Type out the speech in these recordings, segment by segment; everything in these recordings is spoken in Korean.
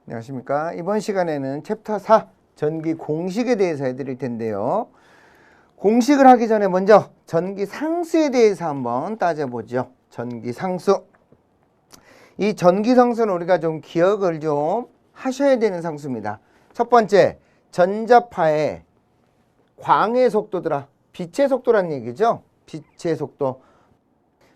안녕하십니까. 이번 시간에는 챕터 4 전기 공식에 대해서 해드릴 텐데요. 공식을 하기 전에 먼저 전기 상수에 대해서 한번 따져보죠. 전기 상수. 이 전기 상수는 우리가 좀 기억을 좀 하셔야 되는 상수입니다. 첫 번째, 전자파의 광의 속도더라. 빛의 속도란 얘기죠. 빛의 속도.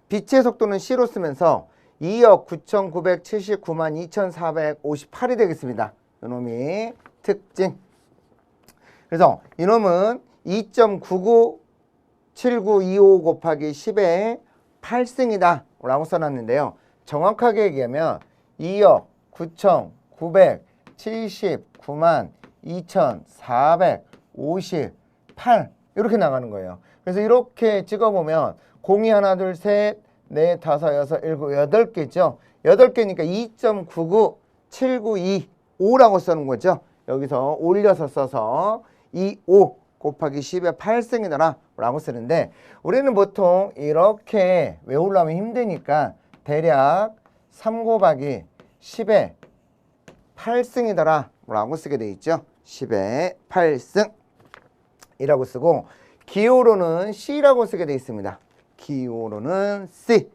빛의 속도는 C로 쓰면서 2억 9,979만 2,458이 되겠습니다. 이놈이 특징. 그래서 이놈은 2.997925 곱하기 10의 8승이다 라고 써놨는데요. 정확하게 얘기하면 2억 9,979만 2,458 이렇게 나가는 거예요. 그래서 이렇게 찍어보면 공이 하나 둘 셋 넷, 다섯, 여섯, 일곱, 여덟 개죠. 8개니까 2.99792.5라고 쓰는 거죠. 여기서 올려서 써서 25 곱하기 10의 8승이더라 라고 쓰는데, 우리는 보통 이렇게 외우려면 힘드니까 대략 3 곱하기 10의 8승이더라 라고 쓰게 돼 있죠. 10의 8승 이라고 쓰고, 기호로는 C라고 쓰게 돼 있습니다. 기호로는 C.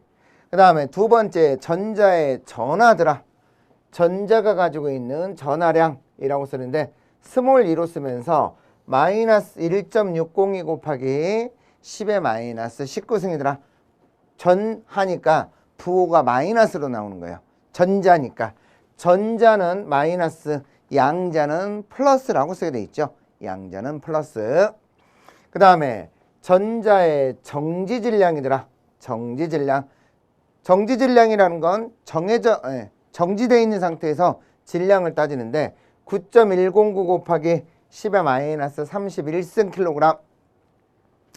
그 다음에 두 번째, 전자의 전하더라. 전자가 가지고 있는 전하량이라고 쓰는데 스몰 2로 쓰면서 마이너스 1.602 곱하기 10의 마이너스 19승이더라. 전하니까 부호가 마이너스로 나오는 거예요. 전자니까. 전자는 마이너스, 양자는 플러스라고 쓰게 돼 있죠. 양자는 플러스. 그 다음에 전자의 정지질량이더라. 정지질량. 정지질량이라는 건 정지되어 있는 상태에서 질량을 따지는데 9.109 곱하기 10의 마이너스 31승 킬로그램.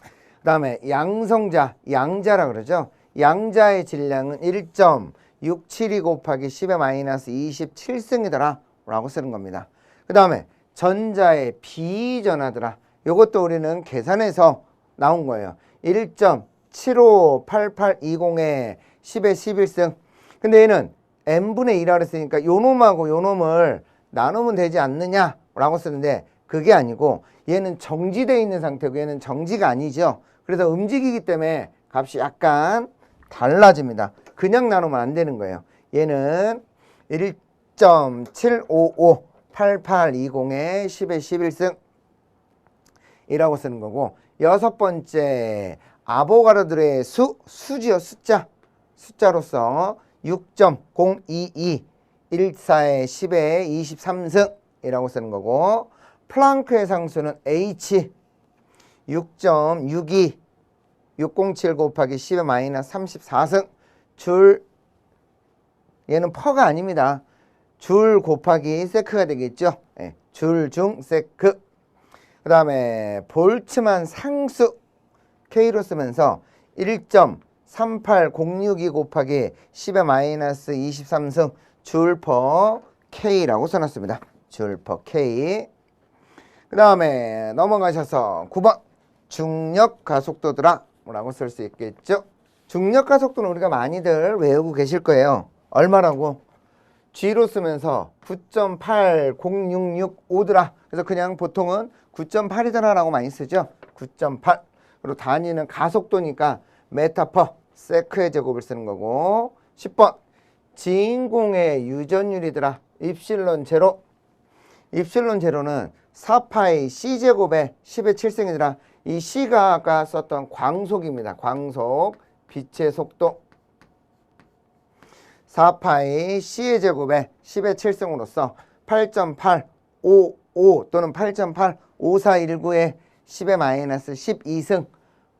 그 다음에 양성자, 양자라 그러죠. 양자의 질량은 1.672 곱하기 10의 마이너스 27승이더라 라고 쓰는 겁니다. 그 다음에 전자의 비전하더라. 이것도 우리는 계산해서 나온 거예요. 1.758820의 10의 11승. 근데 얘는 n분의 2라고 했으니까 요 놈하고 요 놈을 나누면 되지 않느냐 라고 쓰는데, 그게 아니고 얘는 정지되어 있는 상태고 얘는 정지가 아니죠. 그래서 움직이기 때문에 값이 약간 달라집니다. 그냥 나누면 안 되는 거예요. 얘는 1.7558820의 10의 11승 이라고 쓰는 거고, 여섯 번째, 아보가드로의 수지요. 숫자로서 6.02214의 10의 23승 이라고 쓰는 거고, 플랑크의 상수는 H 6.62 607 곱하기 10의 마이너스 34승. 줄, 얘는 퍼가 아닙니다. 줄 곱하기 세크가 되겠죠. 네, 줄 중 세크. 그 다음에 볼트만 상수 K로 쓰면서 1.38062 곱하기 10의 마이너스 23승 줄 퍼 K라고 써놨습니다. 줄 퍼 K. 그 다음에 넘어가셔서 9번 중력 가속도더라 라고 쓸 수 있겠죠. 중력 가속도는 우리가 많이들 외우고 계실 거예요. 얼마라고? G로 쓰면서 9.80665더라. 그래서 그냥 보통은 9.8이더라 라고 많이 쓰죠. 9.8. 그리고 단위는 가속도니까 메타 퍼 세크의 제곱을 쓰는 거고. 10번 진공의 유전율이더라. 입실론 제로. 입실론 제로는 4파이 C제곱의 10의 7승이더라. 이 C가 아까 썼던 광속입니다. 광속, 빛의 속도. 4파이 C의 제곱에 10의 7승으로서 8.855 또는 8.85419의 10의 마이너스 12승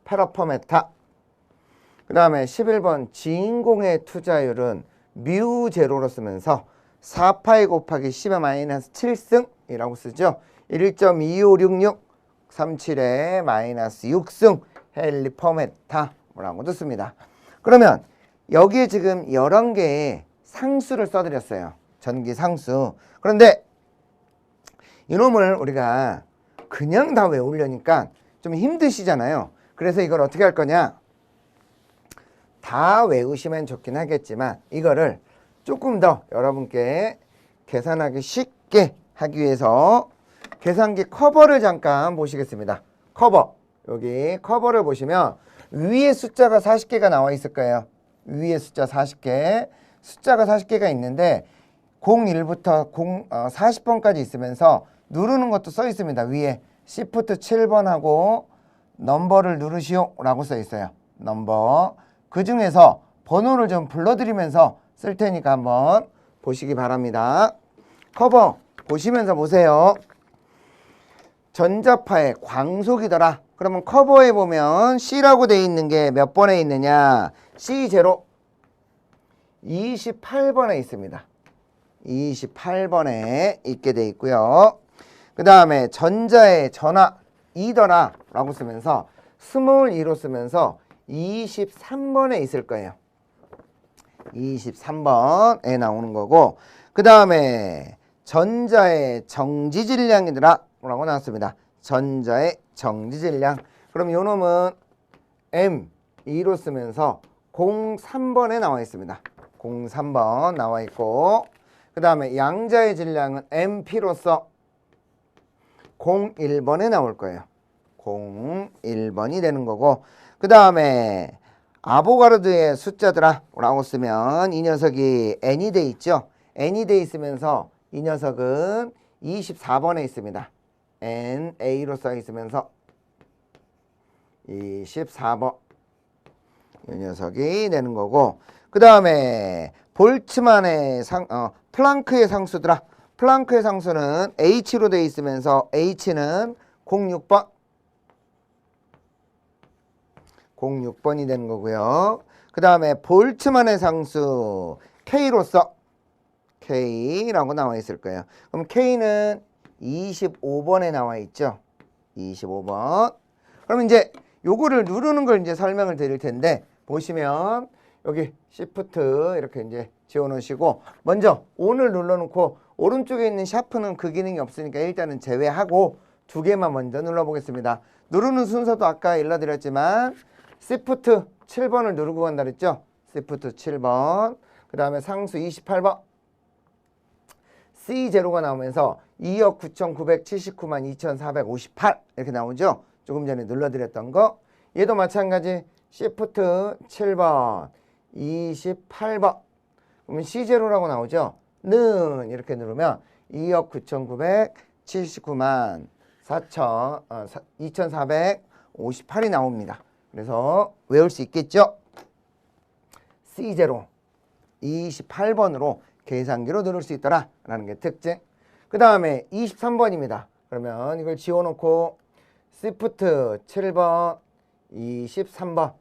페라퍼메타. 그 다음에 11번 진공의 투자율은 뮤 제로로 쓰면서 4파이 곱하기 10의 마이너스 7승 이라고 쓰죠. 1.2566 37의 마이너스 6승 헬리퍼메타 라고도 씁니다. 그러면 여기에 지금 11개의 상수를 써드렸어요. 전기 상수. 그런데 이놈을 우리가 그냥 다 외우려니까 좀 힘드시잖아요. 그래서 이걸 어떻게 할 거냐? 다 외우시면 좋긴 하겠지만 이거를 조금 더 여러분께 계산하기 쉽게 하기 위해서 계산기 커버를 잠깐 보시겠습니다. 커버. 여기 커버를 보시면 위에 숫자가 40개가 나와 있을 거예요. 위에 숫자 40개. 숫자가 40개가 있는데 01부터 40번까지 있으면서 누르는 것도 써 있습니다. 위에 Shift 7번하고 넘버를 누르시오 라고 써 있어요. 넘버. 그 중에서 번호를 좀 불러드리면서 쓸 테니까 한번 보시기 바랍니다. 커버 보시면서 보세요. 전자파의 광속이더라. 그러면 커버에 보면 C라고 돼 있는 게 몇 번에 있느냐? C0 28번에 있습니다. 28번에 있게 돼 있고요. 그 다음에 전자의 전화 이더라 라고 쓰면서 스몰 2로 쓰면서 23번에 있을 거예요. 23번에 나오는 거고, 그 다음에 전자의 정지질량이더라 라고 나왔습니다. 전자의 정지질량. 그럼 요 놈은 M2로 쓰면서 03번에 나와 있습니다. 03번 나와 있고, 그 다음에 양자의 질량은 MP로서 01번에 나올 거예요. 01번이 되는 거고, 그 다음에 아보가르드의 숫자더라 라고 쓰면 이 녀석이 N이 돼 있죠. N이 돼 있으면서 이 녀석은 24번에 있습니다. NA로 써 있으면서 24번 이 녀석이 되는 거고, 그 다음에 볼츠만의 플랑크의 상수더라. 플랑크의 상수는 H로 되어 있으면서 H는 06번 06번이 되는 거고요. 그 다음에 볼츠만의 상수 K로서 K라고 나와 있을 거예요. 그럼 K는 25번에 나와 있죠. 25번. 그럼 이제 요거를 누르는 걸 이제 설명을 드릴 텐데, 보시면 여기 Shift 이렇게 이제 지워 놓으시고, 먼저 ON을 눌러놓고 오른쪽에 있는 샤프는 그 기능이 없으니까 일단은 제외하고 두 개만 먼저 눌러보겠습니다. 누르는 순서도 아까 일러드렸지만 Shift 7번을 누르고 간다 그랬죠. Shift 7번. 그 다음에 상수 28번. C0가 나오면서 2억 9,979만 2,458 이렇게 나오죠. 조금 전에 눌러드렸던 거. 얘도 마찬가지 Shift 7번 28번. 그러면 C0라고 나오죠. 는 이렇게 누르면 2억 9,979만 2,458이 나옵니다. 그래서 외울 수 있겠죠. C0 28번으로 계산기로 누를 수 있더라 라는 게 특징. 그 다음에 23번입니다. 그러면 이걸 지워놓고 Shift 7번 23번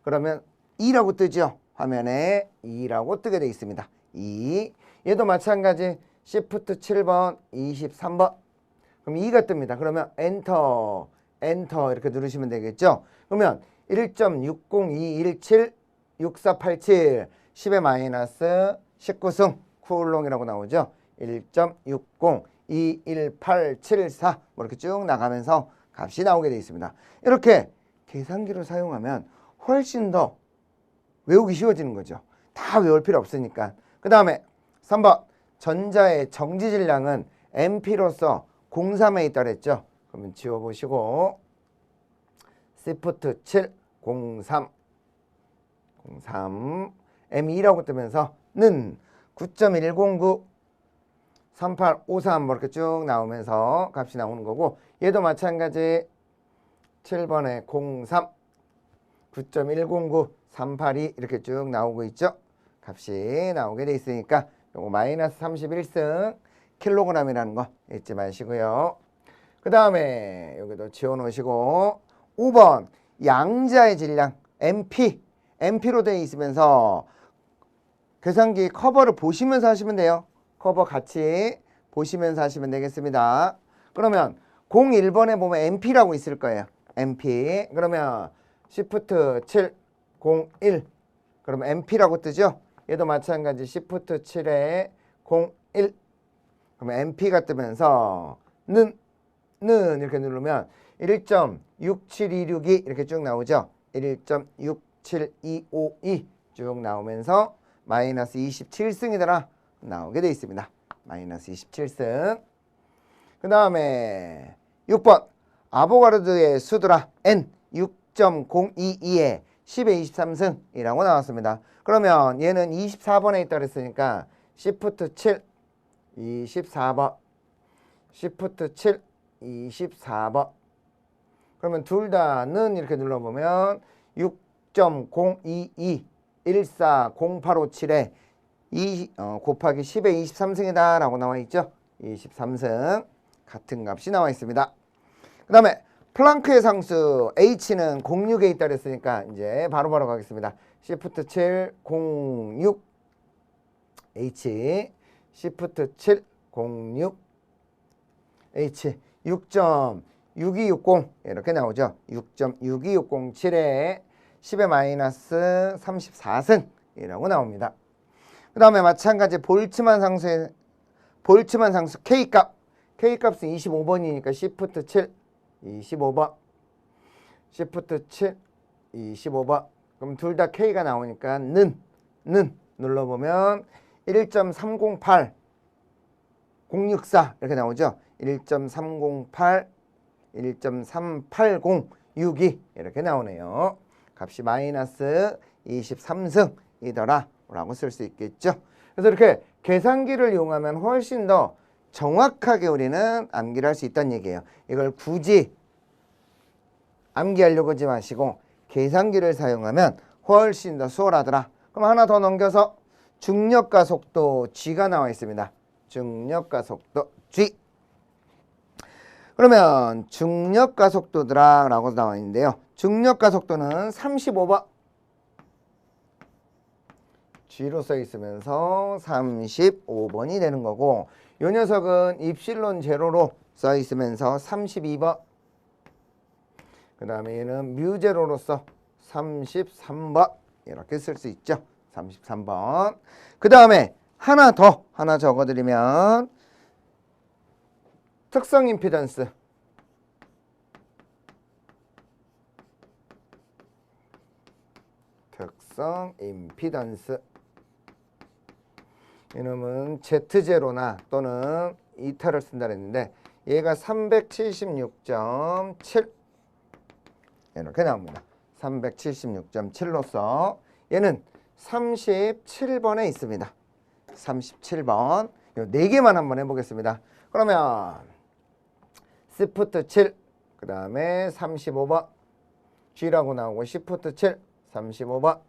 그러면 2라고 뜨죠. 화면에 2라고 뜨게 되어 있습니다. 2. 얘도 마찬가지 Shift 7번 23번 그럼 2가 뜹니다. 그러면 엔터 이렇게 누르시면 되겠죠. 그러면 1.60217 6487 10의 마이너스 19승 쿨롱이라고 나오죠. 1.60 21874 뭐 이렇게 쭉 나가면서 값이 나오게 되어 있습니다. 이렇게 계산기를 사용하면 훨씬 더 외우기 쉬워지는 거죠. 다 외울 필요 없으니까. 그 다음에 3번 전자의 정지질량은 MP로서 03에 있다 그랬죠. 그러면 지워보시고 Shift 7 03 M2라고 뜨면서 는 9.109 3853 뭐 이렇게 쭉 나오면서 값이 나오는 거고, 얘도 마찬가지 7번에 03 9.109 382 이렇게 쭉 나오고 있죠. 값이 나오게 돼 있으니까 요거 마이너스 31승 킬로그램이라는 거 잊지 마시고요. 그 다음에 여기도 지워 놓으시고 5번 양자의 질량 MP로 되어 있으면서 계산기 커버를 보시면서 하시면 돼요. 커버 같이 보시면서 하시면 되겠습니다. 그러면 01번에 보면 MP라고 있을 거예요. MP. 그러면 Shift 7 01 그러면 MP라고 뜨죠. 얘도 마찬가지 Shift 7에 01 그러면 MP가 뜨면서 는 이렇게 누르면 1.67262 이렇게 쭉 나오죠. 1.67252 쭉 나오면서 마이너스 27승이더라 나오게 되어 있습니다. 마이너스 27승. 그 다음에 6번 아보가르드의 수드라 N 6.022에 10의 23승이라고 나왔습니다. 그러면 얘는 24번에 있다 그랬으니까 시프트 7 24번 시프트 7 24번. 그러면 둘 다는 이렇게 눌러보면 6.022 14087에 곱하기 10의 23승이다 라고 나와 있죠. 23승 같은 값이 나와 있습니다. 그 다음에 플랑크의 상수 h는 06에 있다 그랬으니까 이제 바로바로 가겠습니다. 시프트 7 06 h 시프트 7 06 h 6.6260 이렇게 나오죠. 6.62607에 10의 마이너스 34승이라고 나옵니다. 그 다음에 마찬가지 볼츠만 상수 K값 K값은 25번이니까 시프트 7 25번 시프트 7 25번. 그럼 둘 다 K가 나오니까 는 눌러보면 1.308 064 이렇게 나오죠. 1.308 1.380 62 이렇게 나오네요. 값이 마이너스 23승이더라 라고 쓸 수 있겠죠. 그래서 이렇게 계산기를 이용하면 훨씬 더 정확하게 우리는 암기를 할 수 있다는 얘기예요. 이걸 굳이 암기하려고 하지 마시고 계산기를 사용하면 훨씬 더 수월하더라. 그럼 하나 더 넘겨서 중력과 속도 G가 나와 있습니다. 중력과 속도 G. 그러면 중력과 속도더라 라고 나와 있는데요. 중력과 속도는 35번 G로 써 있으면서 35번이 되는 거고, 이 녀석은 입실론 제로로 써 있으면서 32번. 그 다음에 얘는 뮤 제로로서 33번 이렇게 쓸 수 있죠. 33번. 그 다음에 하나 적어드리면 특성 임피던스 이놈은 Z0나 또는 이타를 쓴다 그랬는데 얘가 376.7 이렇게 나옵니다. 376.7로서 얘는 37번에 있습니다. 37번. 요 4개만 한번 해보겠습니다. 그러면 시프트 7, 그 다음에 35번 G라고 나오고 시프트 7, 35번.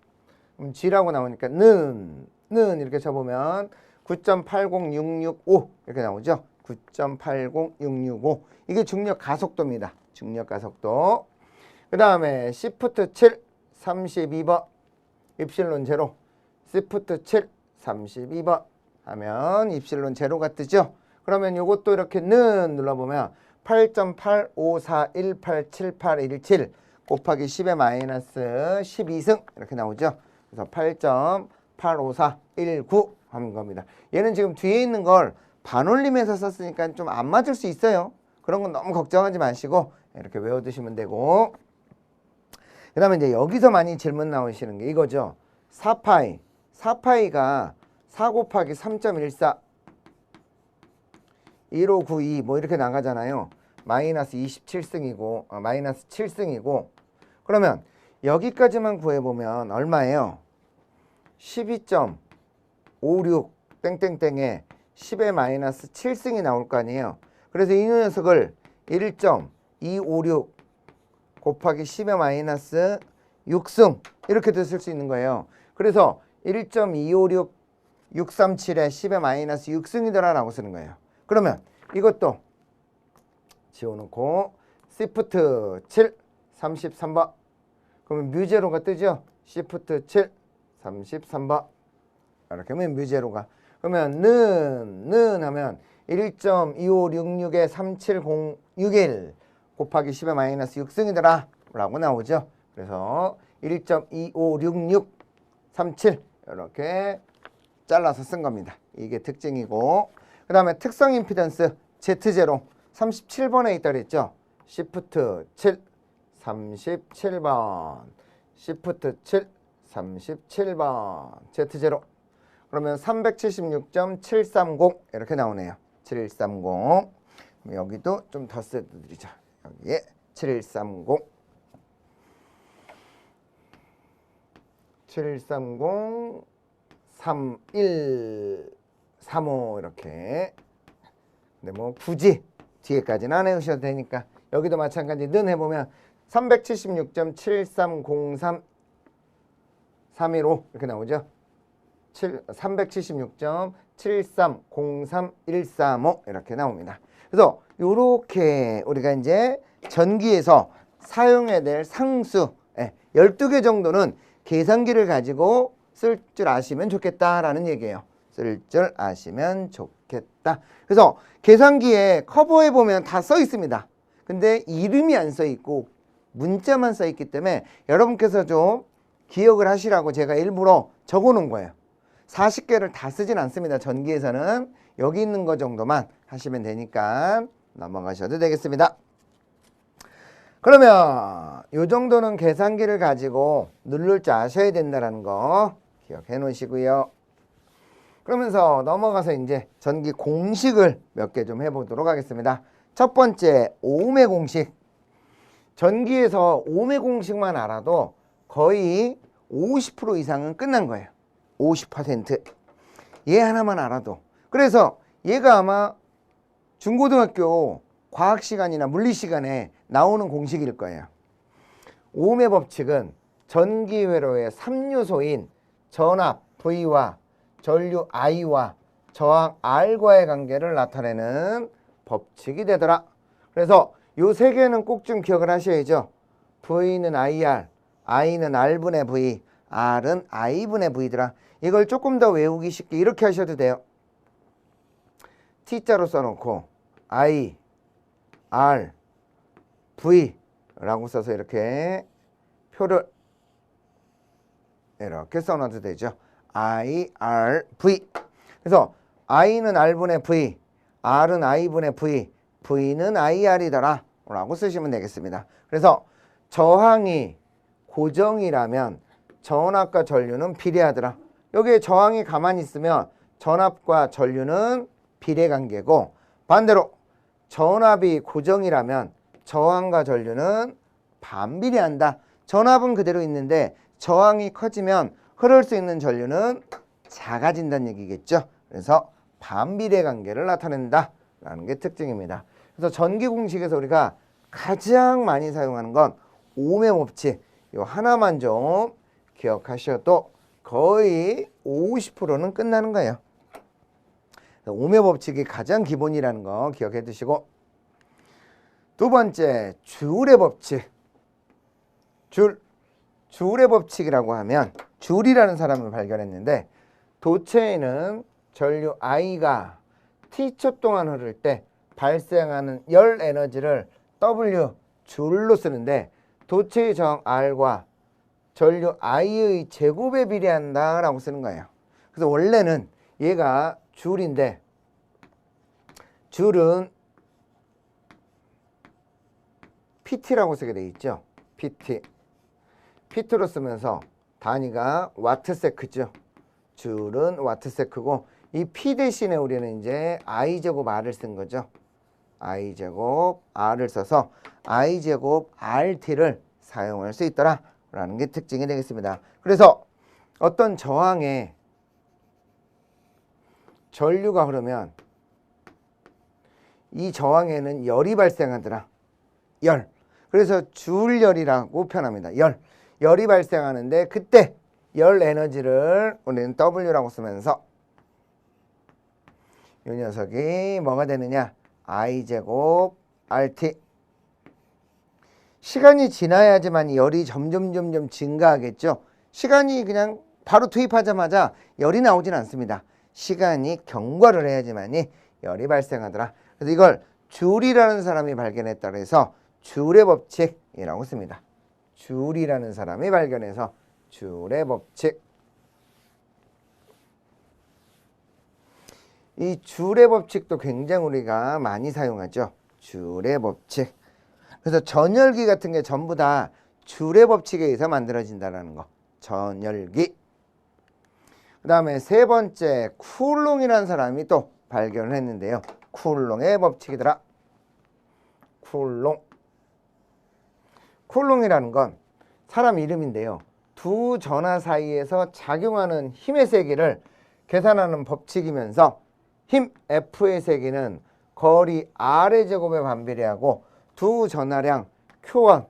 그럼 G라고 나오니까 는 이렇게 쳐보면 9.80665 이렇게 나오죠. 9.80665. 이게 중력 가속도입니다. 중력 가속도. 그 다음에 시프트 7, 32번 입실론 제로. 시프트 7, 32번 하면 입실론 제로가 뜨죠. 그러면 이것도 이렇게 는 눌러보면 8.854187817 곱하기 10의 마이너스 12승 이렇게 나오죠. 그래서 8.85419 하는 겁니다. 얘는 지금 뒤에 있는 걸 반올림해서 썼으니까 좀 안 맞을 수 있어요. 그런 건 너무 걱정하지 마시고 이렇게 외워두시면 되고, 그 다음에 이제 여기서 많이 질문 나오시는 게 이거죠. 4파이가 4 곱하기 3.14 1592 뭐 이렇게 나가잖아요. 마이너스 27승이고 마이너스 7승이고, 그러면 여기까지만 구해보면 얼마예요? 12.56 땡땡땡에 10의 마이너스 7승이 나올 거 아니에요. 그래서 이 녀석을 1.256 곱하기 10의 마이너스 6승 이렇게도 쓸 수 있는 거예요. 그래서 1.256 637에 10의 마이너스 6승이더라 라고 쓰는 거예요. 그러면 이것도 지워놓고 시프트 7 33번. 그러면 뮤제로가 뜨죠. 시프트 7 33번 이렇게 하면 뮤제로가. 그러면 는 하면 1.2566에 37061 곱하기 10의 마이너스 6승이더라 라고 나오죠. 그래서 1.256637 이렇게 잘라서 쓴 겁니다. 이게 특징이고, 그 다음에 특성 임피던스 Z0 37번에 있다 그랬죠. 시프트 7 37번 시프트 7 37번 Z0. 그러면 376.730 이렇게 나오네요. 730. 여기도 좀 더 써드리죠. 여기에 7130 7130 3135 이렇게. 근데 뭐 굳이 뒤에까지는 안 해오셔도 되니까 여기도 마찬가지 는 해보면 376.7303315 이렇게 나오죠. 376.7303135 이렇게 나옵니다. 그래서 이렇게 우리가 이제 전기에서 사용해야 될 상수 12개 정도는 계산기를 가지고 쓸 줄 아시면 좋겠다라는 얘기예요. 쓸 줄 아시면 좋겠다. 그래서 계산기에 커버에 보면 다 써 있습니다. 근데 이름이 안 써 있고 문자만 써 있기 때문에 여러분께서 좀 기억을 하시라고 제가 일부러 적어 놓은 거예요. 40개를 다 쓰진 않습니다. 전기에서는 여기 있는 거 정도만 하시면 되니까 넘어가셔도 되겠습니다. 그러면 이 정도는 계산기를 가지고 누를 줄 아셔야 된다는 거 기억해 놓으시고요. 그러면서 넘어가서 이제 전기 공식을 몇 개 좀 해보도록 하겠습니다. 첫 번째, ohm의 공식. 전기에서 ohm의 공식만 알아도 거의 50% 이상은 끝난 거예요. 50%. 얘 하나만 알아도. 그래서 얘가 아마 중고등학교 과학 시간이나 물리 시간에 나오는 공식일 거예요. ohm의 법칙은 전기 회로의 3요소인 전압 V와 전류 I와 저항 R과의 관계를 나타내는 법칙이 되더라. 그래서 요 세 개는 꼭 좀 기억을 하셔야죠. V는 IR, I는 R분의 V, R은 I분의 V더라. 이걸 조금 더 외우기 쉽게 이렇게 하셔도 돼요. T자로 써놓고 I, R, V라고 써서 이렇게 표를 이렇게 써놔도 되죠. I, R, V. 그래서 I는 R분의 V, R은 I분의 V, V는 IR이더라 라고 쓰시면 되겠습니다. 그래서 저항이 고정이라면 전압과 전류는 비례하더라. 여기에 저항이 가만히 있으면 전압과 전류는 비례관계고, 반대로 전압이 고정이라면 저항과 전류는 반비례한다. 전압은 그대로 있는데 저항이 커지면 흐를 수 있는 전류는 작아진다는 얘기겠죠. 그래서 반비례 관계를 나타낸다 라는 게 특징입니다. 그래서 전기 공식에서 우리가 가장 많이 사용하는 건 ohm의 법칙, 이 하나만 좀 기억하셔도 거의 50%는 끝나는 거예요. ohm의 법칙이 가장 기본이라는 거 기억해 두시고, 두 번째, 줄의 법칙. 줄의 법칙이라고 하면 줄이라는 사람을 발견했는데, 도체에는 전류 I가 T초 동안 흐를 때 발생하는 열 에너지를 W, 줄로 쓰는데, 도체의 저항 R과 전류 I의 제곱에 비례한다 라고 쓰는 거예요. 그래서 원래는 얘가 줄인데, 줄은 PT라고 쓰게 돼 있죠. PT로 쓰면서 단위가 와트세크죠. 줄은 와트세크고, 이 P 대신에 우리는 이제 I제곱 R을 쓴 거죠. I제곱 R을 써서 I제곱 RT를 사용할 수 있더라 라는 게 특징이 되겠습니다. 그래서 어떤 저항에 전류가 흐르면 이 저항에는 열이 발생하더라. 열. 그래서 줄열이라고 표현합니다. 열이 발생하는데, 그때 열 에너지를 우리는 W라고 쓰면서 이 녀석이 뭐가 되느냐? I제곱 RT. 시간이 지나야지만 열이 점점 증가하겠죠. 시간이 그냥 바로 투입하자마자 열이 나오진 않습니다. 시간이 경과를 해야지만이 열이 발생하더라. 그래서 이걸 줄이라는 사람이 발견했다고 해서 줄의 법칙이라고 씁니다. 줄이라는 사람이 발견해서 줄의 법칙. 이 줄의 법칙도 굉장히 우리가 많이 사용하죠. 줄의 법칙. 그래서 전열기 같은 게 전부 다 줄의 법칙에 의해서 만들어진다는 거. 전열기. 그 다음에 세 번째 쿨롱이라는 사람이 또 발견을 했는데요. 쿨롱의 법칙이더라. 쿨롱. 쿨롱이라는 건 사람 이름인데요. 두 전하 사이에서 작용하는 힘의 세기를 계산하는 법칙이면서 힘 F의 세기는 거리 R의 제곱에 반비례하고 두 전하량 Q1,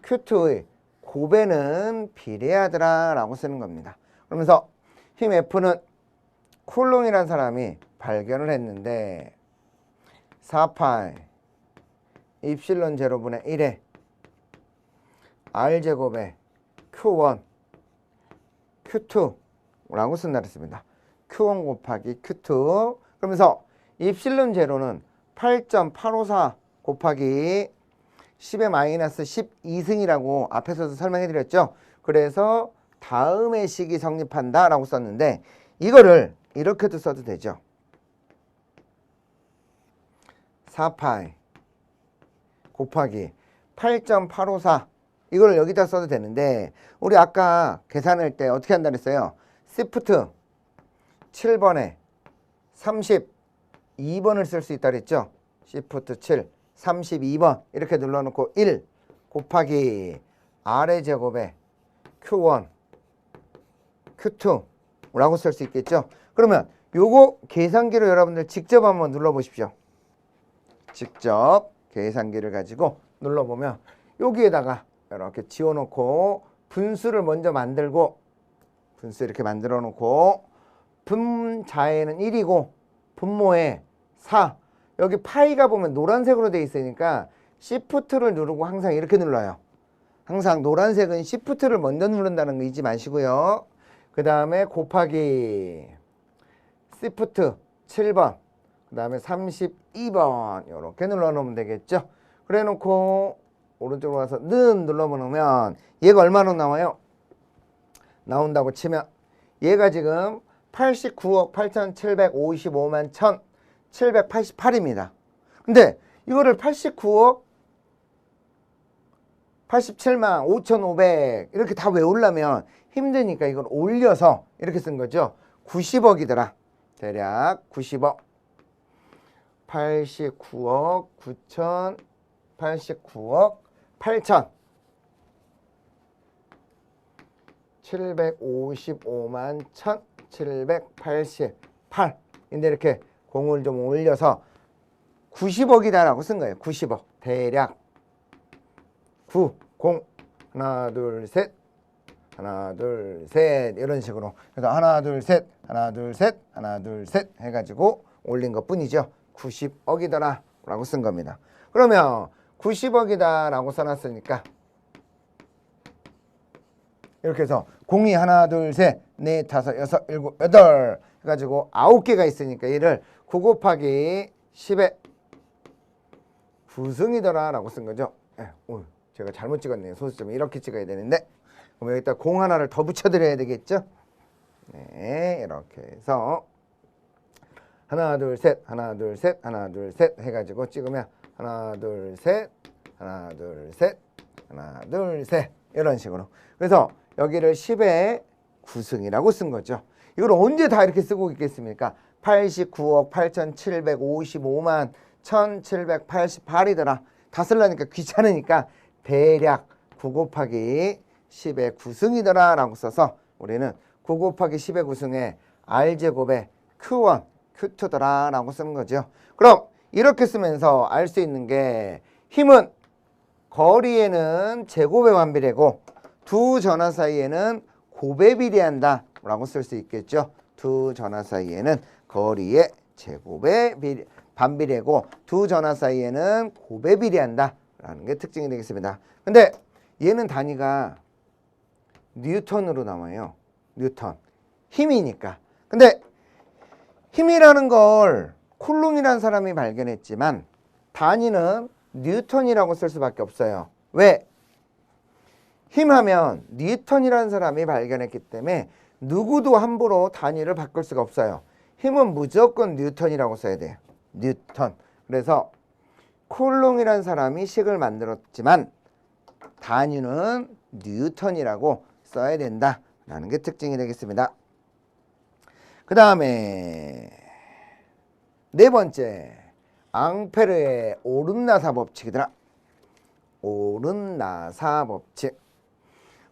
Q2의 곱에는 비례하더라 라고 쓰는 겁니다. 그러면서 힘 F는 쿨롱이라는 사람이 발견을 했는데 4파이 입실론 제로분의 1에 R제곱에 Q1, Q2라고 쓴다 그랬습니다. Q1 곱하기 Q2 그러면서 입실론 제로는 8.854 곱하기 10의 마이너스 12승이라고 앞에서도 설명해 드렸죠. 그래서 다음의 식이 성립한다 라고 썼는데 이거를 이렇게도 써도 되죠. 4파이 곱하기 8.854 이걸 여기다 써도 되는데 우리 아까 계산할 때 어떻게 한다 그랬어요? 시프트 7번에 32번을 쓸 수 있다 그랬죠? 시프트 7, 32번 이렇게 눌러놓고 1 곱하기 R의 제곱에 Q1, Q2라고 쓸 수 있겠죠? 그러면 요거 계산기로 여러분들 직접 한번 눌러보십시오. 직접 계산기를 가지고 눌러보면 여기에다가 이렇게 지워놓고 분수를 먼저 만들고 분수 이렇게 만들어 놓고 분자에는 1이고 분모에 4 여기 파이가 보면 노란색으로 돼 있으니까 시프트를 누르고 항상 이렇게 눌러요. 항상 노란색은 시프트를 먼저 누른다는 거 잊지 마시고요. 그 다음에 곱하기 시프트 7번 그 다음에 32번 이렇게 눌러 놓으면 되겠죠. 그래 놓고 오른쪽으로 가서 는 눌러보면 얘가 얼마나 나와요? 나온다고 치면 얘가 지금 89억 8,755만 1,788입니다. 근데 이거를 89억 87만 5,500 이렇게 다 외우려면 힘드니까 이걸 올려서 이렇게 쓴 거죠. 90억이더라. 대략 90억 89억 9천 89억 8천 755만 1,788 인데 이렇게 공을 좀 올려서 90억이다 라고 쓴 거예요. 90억 대략 9, 0 하나 둘 셋 하나 둘 셋 이런 식으로 그래서 하나 둘 셋 하나 둘 셋 하나 둘 셋 해가지고 올린 것 뿐이죠. 90억이더라 라고 쓴 겁니다. 그러면 90억이다 라고 써놨으니까 이렇게 해서 공이 하나 둘 셋 넷 다섯 여섯 일곱 여덟 해가지고 9개가 있으니까 얘를 9 곱하기 10의 9승이더라 라고 쓴 거죠. 제가 잘못 찍었네요. 소수점 이렇게 찍어야 되는데 그럼 여기다 공 하나를 더 붙여드려야 되겠죠. 네 이렇게 해서 하나 둘 셋 하나 둘 셋 하나 둘 셋 해가지고 찍으면 하나 둘 셋 하나 둘 셋 하나 둘 셋 이런 식으로 그래서 여기를 10의 9승이라고 쓴 거죠. 이걸 언제 다 이렇게 쓰고 있겠습니까? 89억 8,755만 1,788이더라. 다 쓰려니까 귀찮으니까 대략 9 곱하기 10의 9승이더라 라고 써서 우리는 9 곱하기 10의 9승에 R제곱에 Q1, Q2더라 라고 쓰는 거죠. 그럼 이렇게 쓰면서 알 수 있는 게 힘은 거리에는 제곱에 반비례고 두 전하 사이에는 곱에 비례한다 라고 쓸 수 있겠죠. 두 전하 사이에는 거리의 제곱에 반비례고 두 전하 사이에는 곱에 비례한다 라는 게 특징이 되겠습니다. 근데 얘는 단위가 뉴턴으로 나와요. 뉴턴 힘이니까. 근데 힘이라는 걸 쿨롱이라는 사람이 발견했지만 단위는 뉴턴이라고 쓸 수밖에 없어요. 왜? 힘하면 뉴턴이라는 사람이 발견했기 때문에 누구도 함부로 단위를 바꿀 수가 없어요. 힘은 무조건 뉴턴이라고 써야 돼요. 뉴턴. 그래서 쿨롱이라는 사람이 식을 만들었지만 단위는 뉴턴이라고 써야 된다라는 게 특징이 되겠습니다. 그 다음에 네 번째, 앙페르의 오른나사 법칙이더라. 오른나사 법칙.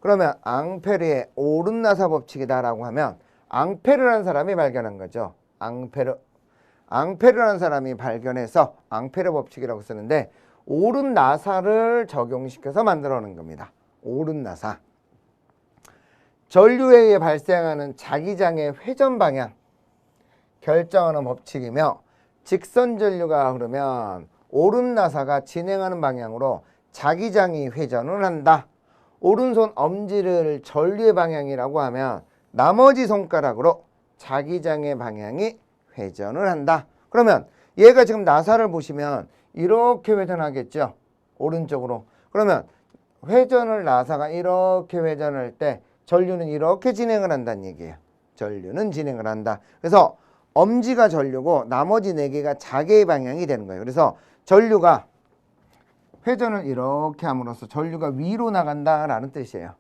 그러면 앙페르의 오른나사 법칙이다라고 하면 앙페르라는 사람이 발견한 거죠. 앙페르라는 사람이 발견해서 앙페르 법칙이라고 쓰는데 오른나사를 적용시켜서 만들어낸 겁니다. 오른나사. 전류에 의해 발생하는 자기장의 회전 방향 결정하는 법칙이며 직선 전류가 흐르면 오른나사가 진행하는 방향으로 자기장이 회전을 한다. 오른손 엄지를 전류의 방향이라고 하면 나머지 손가락으로 자기장의 방향이 회전을 한다. 그러면 얘가 지금 나사를 보시면 이렇게 회전하겠죠. 오른쪽으로. 그러면 회전을 나사가 이렇게 회전할 때 전류는 이렇게 진행을 한다는 얘기예요. 전류는 진행을 한다. 그래서 엄지가 전류고 나머지 4개가 자개의 방향이 되는 거예요. 그래서 전류가 회전을 이렇게 함으로써 전류가 위로 나간다라는 뜻이에요.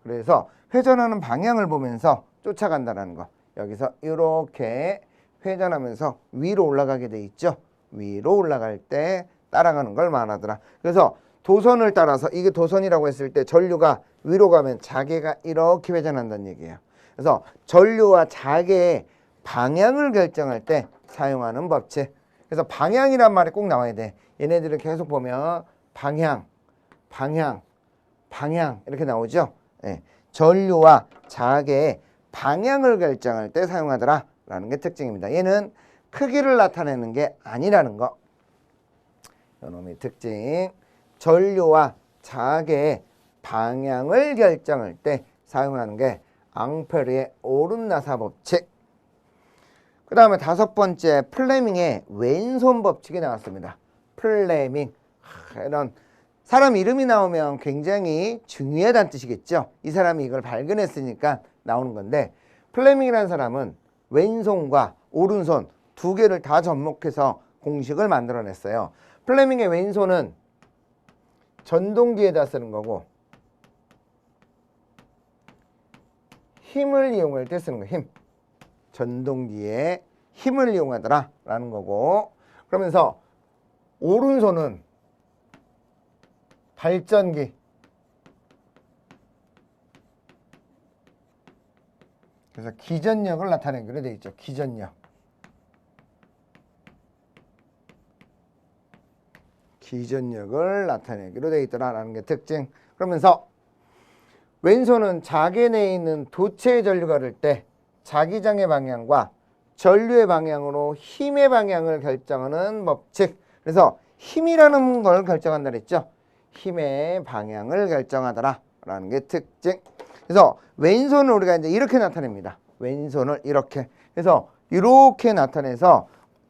그래서 회전하는 방향을 보면서 쫓아간다라는 거. 여기서 이렇게 회전하면서 위로 올라가게 돼 있죠. 위로 올라갈 때 따라가는 걸 말하더라. 그래서 도선을 따라서 이게 도선이라고 했을 때 전류가 위로 가면 자개가 이렇게 회전한다는 얘기예요. 그래서 전류와 자개의 방향을 결정할 때 사용하는 법칙. 그래서 방향이란 말이 꼭 나와야 돼. 얘네들을 계속 보면 방향 이렇게 나오죠. 네. 전류와 자개의 방향을 결정할 때 사용하더라 라는 게 특징입니다. 얘는 크기를 나타내는 게 아니라는 거. 이놈의 특징. 전류와 자개의 방향을 결정할 때 사용하는 게 앙페르의 오른나사 법칙. 그 다음에 5번째, 플레밍의 왼손 법칙이 나왔습니다. 플레밍. 이런 사람 이름이 나오면 굉장히 중요하다는 뜻이겠죠. 이 사람이 이걸 발견했으니까 나오는 건데, 플레밍이라는 사람은 왼손과 오른손 2개를 다 접목해서 공식을 만들어냈어요. 플레밍의 왼손은 전동기에다 쓰는 거고 힘을 이용할 때 쓰는 거예요. 힘. 전동기에 힘을 이용하더라 라는 거고, 그러면서 오른손은 발전기, 그래서 기전력을 나타내기로 되어 있죠. 기전력. 기전력을 나타내기로 되어 있더라라는 게 특징. 그러면서 왼손은 자개 내에 있는 도체의 전류가 흐를 때 자기장의 방향과 전류의 방향으로 힘의 방향을 결정하는 법칙. 그래서 힘이라는 걸 결정한다 그랬죠. 힘의 방향을 결정하더라 라는 게 특징. 그래서 왼손을 우리가 이제 이렇게 나타냅니다. 왼손을 이렇게. 그래서 이렇게 나타내서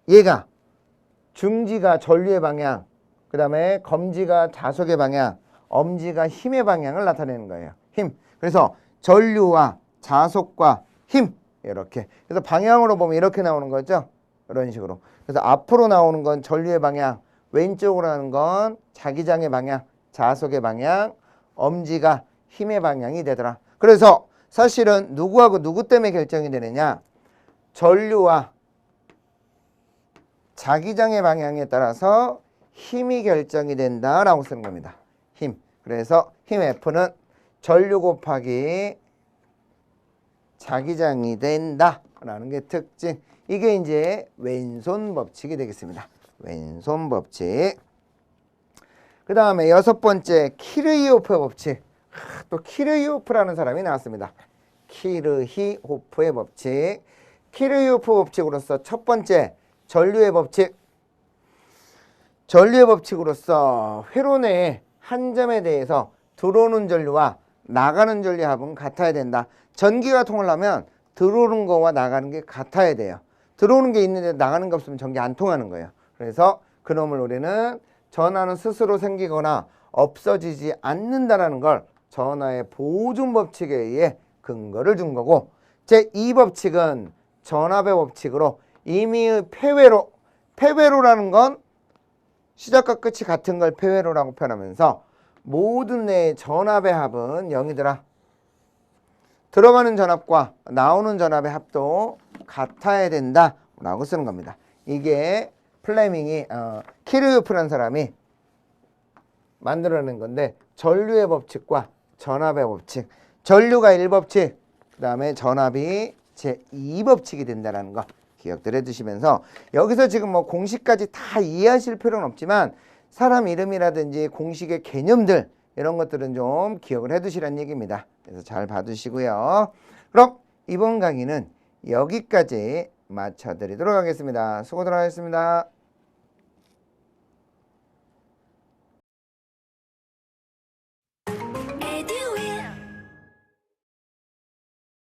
얘가 중지가 전류의 방향, 그 다음에 검지가 자속의 방향, 엄지가 힘의 방향을 나타내는 거예요. 힘. 그래서 전류와 자속과 힘. 이렇게. 그래서 방향으로 보면 이렇게 나오는 거죠. 이런 식으로. 그래서 앞으로 나오는 건 전류의 방향, 왼쪽으로 하는 건 자기장의 방향, 자속의 방향, 엄지가 힘의 방향이 되더라. 그래서 사실은 누구하고 누구 때문에 결정이 되느냐? 전류와 자기장의 방향에 따라서 힘이 결정이 된다라고 쓰는 겁니다. 힘. 그래서 힘 F는 전류 곱하기 자기장이 된다라는 게 특징. 이게 이제 왼손 법칙이 되겠습니다. 왼손 법칙. 그 다음에 6번째, 키르히호프 법칙. 또 키르히호프라는 사람이 나왔습니다. 키르히호프의 법칙. 키르히호프 법칙으로서 첫 번째, 전류의 법칙. 전류의 법칙으로서 회로 내에 한 점에 대해서 들어오는 전류와 나가는 전류의 합은 같아야 된다. 전기가 통하려면 들어오는 거와 나가는 게 같아야 돼요. 들어오는 게 있는데 나가는 게 없으면 전기 안 통하는 거예요. 그래서 그놈을 우리는 전하는 스스로 생기거나 없어지지 않는다라는 걸 전하의 보존 법칙에 의해 근거를 준 거고, 제2법칙은 전압의 법칙으로 이미 폐회로라는 건 시작과 끝이 같은 걸 폐회로라고 표현하면서 모든 내 전압의 합은 0이더라. 들어가는 전압과 나오는 전압의 합도 같아야 된다라고 쓰는 겁니다. 이게 플레밍이 키르요프라는 사람이 만들어낸 건데 전류의 법칙과 전압의 법칙, 전류가 1법칙, 그 다음에 전압이 제2법칙이 된다는 거 기억들 해두시면서 여기서 지금 뭐 공식까지 다 이해하실 필요는 없지만 사람 이름이라든지 공식의 개념들 이런 것들은 좀 기억을 해두시라는 얘기입니다. 그래서 잘 봐두시고요. 그럼 이번 강의는 여기까지 마쳐드리도록 하겠습니다. 수고들 하셨습니다.